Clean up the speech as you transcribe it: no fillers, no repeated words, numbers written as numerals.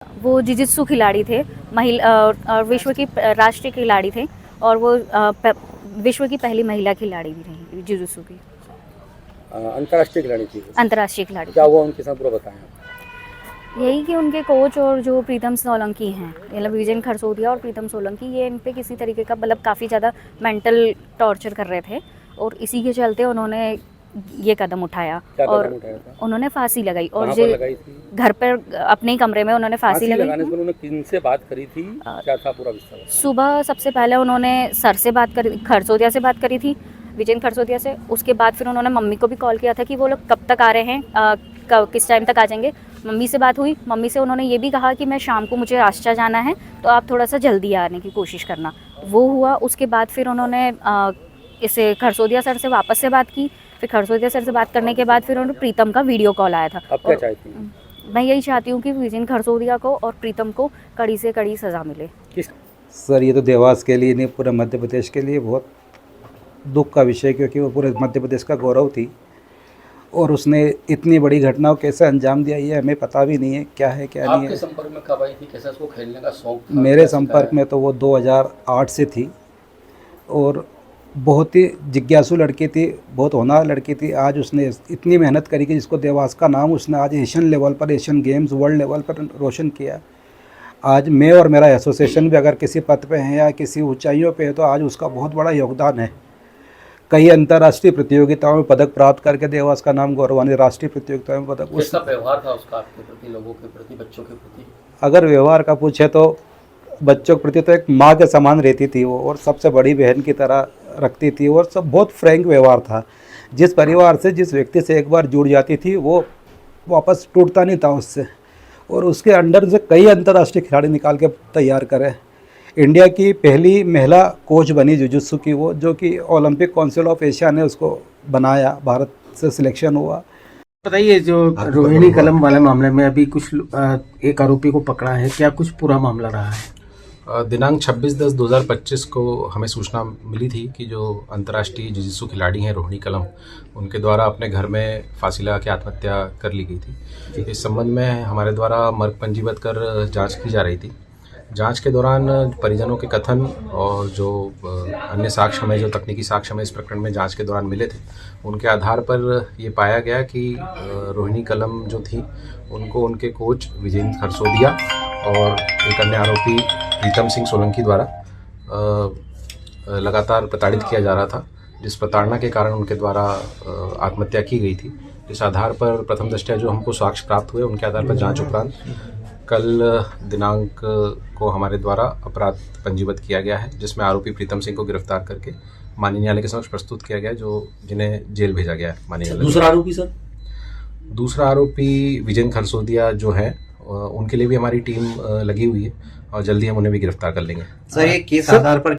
वो जिजित्सु खिलाड़ी थे, और विश्व की राष्ट्रीय खिलाड़ी थे, और वो विश्व की पहली महिला खिलाड़ी भी रही जिजित्सु की। अंतर्राष्ट्रीय खिलाड़ी थी वो। अंतर्राष्ट्रीय खिलाड़ी क्या हुआ उनके साथ पूरा बताएं आप। यही कि उनके कोच और जो प्रीतम सोलंकी हैं, मतलब विजेन खरसोदिया और प्रीतम सोलंकी, ये इन पे किसी तरीके का मतलब काफ़ी ज़्यादा मेंटल टॉर्चर कर रहे थे, और इसी के चलते उन्होंने ये कदम उठाया। क्या और कदम उठाया था? उन्होंने फांसी लगाई, और कहाँ पर लगाई थी? घर पर अपने ही कमरे में उन्होंने फांसी लगाई। लगाने से उन्होंने किनसे बात करी थी, क्या था पूरा विस्तार? सुबह सबसे पहले उन्होंने सर से बात करी, खरसोदिया से बात करी थी, विजेन खरसोदिया से। उसके बाद फिर उन्होंने मम्मी को भी कॉल किया था कि वो लोग कब तक आ रहे हैं, किस टाइम तक आ जाएंगे। मम्मी से बात हुई, मम्मी से उन्होंने ये भी कहा कि मैं शाम को मुझे रास्ता जाना है, तो आप थोड़ा सा जल्दी आने की कोशिश करना। वो हुआ। उसके बाद फिर उन्होंने इसे खरसोदिया सर से वापस से बात की। फिर खरसोदिया सर से बात करने के बाद फिर उन्होंने प्रीतम का वीडियो कॉल आया था। अब क्या चाहती हैं? मैं यही चाहती हूँ कि विजेन खरसोदिया को और प्रीतम को कड़ी से कड़ी सज़ा मिले। सर, ये तो देवास के लिए नहीं, पूरे मध्य प्रदेश के लिए बहुत दुख का विषय, क्योंकि वो पूरे मध्य प्रदेश का गौरव थी, और उसने इतनी बड़ी घटना को कैसे अंजाम दिया ये हमें पता भी नहीं है क्या है क्या नहीं है। आपके संपर्क में कब आई थी? कैसा उसको खेलने का शौक था? मेरे संपर्क में तो वो 2008 से थी, और बहुत ही जिज्ञासु लड़की थी, बहुत होनहार लड़की थी। आज उसने इतनी मेहनत करी कि जिसको देवास का नाम उसने आज एशियन लेवल पर, एशियन गेम्स, वर्ल्ड लेवल पर रोशन किया। आज मैं और मेरा एसोसिएशन भी अगर किसी पद पे हैं या किसी ऊंचाइयों पे है, तो आज उसका बहुत बड़ा योगदान है। कई अंतर्राष्ट्रीय प्रतियोगिताओं में पदक प्राप्त करके देवास का नाम गौरवान्वित, राष्ट्रीय प्रतियोगिताओं में पदक। कैसा व्यवहार था उसका आपके प्रति, लोगों के प्रति, बच्चों के प्रति? अगर व्यवहार का पूछे तो बच्चों के प्रति तो एक माँ के समान रहती थी वो, और सबसे बड़ी बहन की तरह रखती थी, और सब बहुत फ्रैंक व्यवहार था। जिस परिवार से, जिस व्यक्ति से एक बार जुड़ जाती थी, वो वापस टूटता नहीं था उससे। और उसके अंडर से कई अंतर्राष्ट्रीय खिलाड़ी निकाल के तैयार करे। इंडिया की पहली महिला कोच बनी जुजुत्सु की वो, जो कि ओलंपिक काउंसिल ऑफ एशिया ने उसको बनाया, भारत से सिलेक्शन हुआ। बताइए, जो रोहिणी कलम वाले मामले में अभी कुछ एक आरोपी को पकड़ा है, क्या कुछ पूरा मामला रहा है? दिनांक 26/10/2025 को हमें सूचना मिली थी कि जो अंतर्राष्ट्रीय जिजित्सु खिलाड़ी हैं रोहिणी कलम, उनके द्वारा अपने घर में फांसी लगा के आत्महत्या कर ली गई थी। इस संबंध में हमारे द्वारा मर्ग पंजीबद्ध कर जांच की जा रही थी। जांच के दौरान परिजनों के कथन और जो अन्य साक्ष्य हमें, जो तकनीकी साक्ष्य हमें इस प्रकरण में जांच के दौरान मिले थे, उनके आधार पर ये पाया गया कि रोहिणी कलम जो थी, उनको उनके कोच विजेन खरसोदिया और एक अन्य आरोपी प्रीतम सिंह सोलंकी द्वारा लगातार प्रताड़ित किया जा रहा था, जिस प्रताड़ना के कारण उनके द्वारा आत्महत्या की गई थी। इस आधार पर प्रथम दृष्टया जो हमको साक्ष्य प्राप्त हुए, उनके आधार पर जांच उपरांत कल दिनांक को हमारे द्वारा अपराध पंजीबद्ध किया गया है, जिसमें आरोपी प्रीतम सिंह को गिरफ्तार करके माननीय न्यायालय के समक्ष प्रस्तुत किया गया है, जो जिन्हें जेल भेजा गया है माननीय न्यायालय। दूसरा आरोपी सर? दूसरा आरोपी विजेन खरसोदिया जो है, उनके लिए भी हमारी टीम लगी हुई है, और जल्दी हम उन्हें भी गिरफ्तार कर लेंगे। सर, ये केस आधार पर